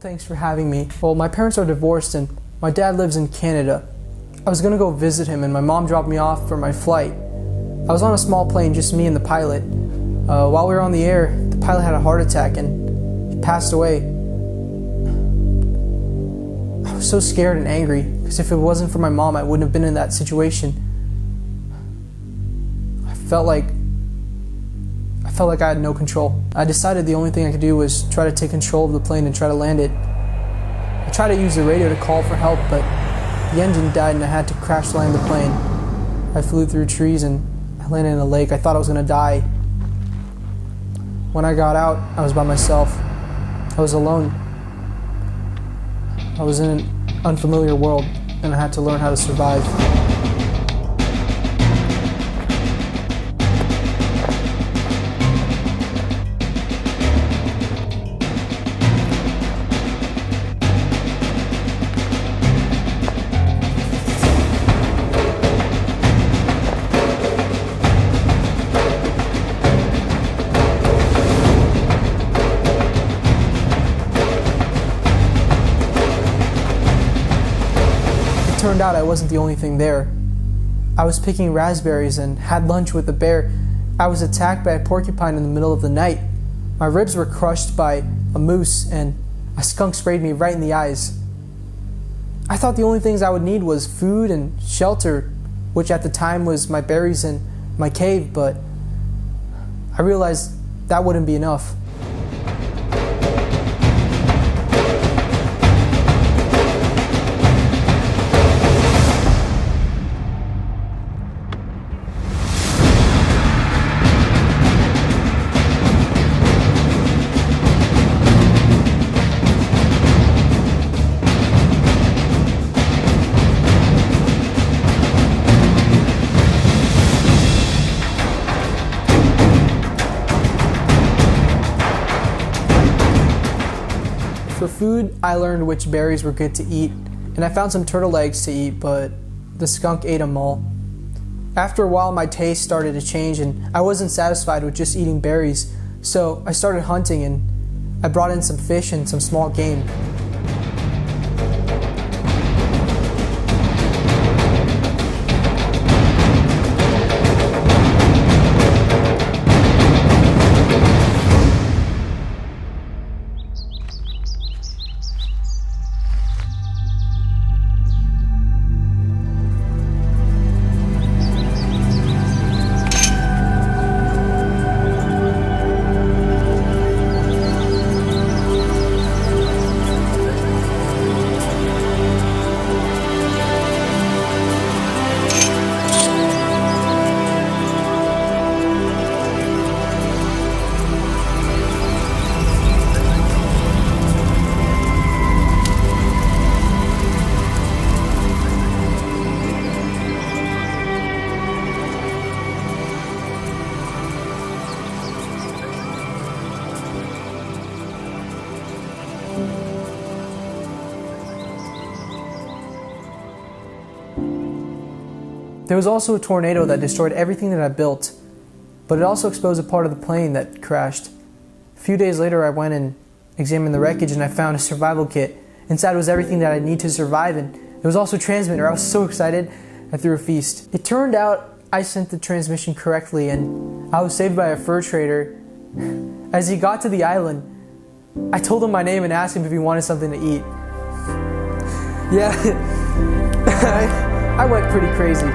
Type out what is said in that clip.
Thanks for having me. Well, my parents are divorced and my dad lives in Canada. I was gonna go visit him and my mom dropped me off for my flight. I was on a small plane, just me and the pilot. While we were on the air, the pilot had a heart attack and he passed away. I was so scared and angry because if it wasn't for my mom, I wouldn't have been in that situation. I felt like I had no control. I decided the only thing I could do was try to take control of the plane and try to land it. I tried to use the radio to call for help, but the engine died and I had to crash land the plane. I flew through trees and I landed in a lake. I thought I was gonna die. When I got out, I was by myself. I was alone. I was in an unfamiliar world and I had to learn how to survive. It turned out I wasn't the only thing there. I was picking raspberries and had lunch with a bear. I was attacked by a porcupine in the middle of the night. My ribs were crushed by a moose and a skunk sprayed me right in the eyes. I thought the only things I would need was food and shelter, which at the time was my berries and my cave, but I realized that wouldn't be enough. For food, I learned which berries were good to eat, and I found some turtle eggs to eat, but the skunk ate them all. After a while, my taste started to change, and I wasn't satisfied with just eating berries, so I started hunting, and I brought in some fish and some small game. There was also a tornado that destroyed everything that I built, but it also exposed a part of the plane that crashed. A few days later, I went and examined the wreckage and I found a survival kit. Inside was everything that I need to survive, and there was also a transmitter. I was so excited, I threw a feast. It turned out I sent the transmission correctly and I was saved by a fur trader. As he got to the island, I told him my name and asked him if he wanted something to eat. Yeah, I went pretty crazy.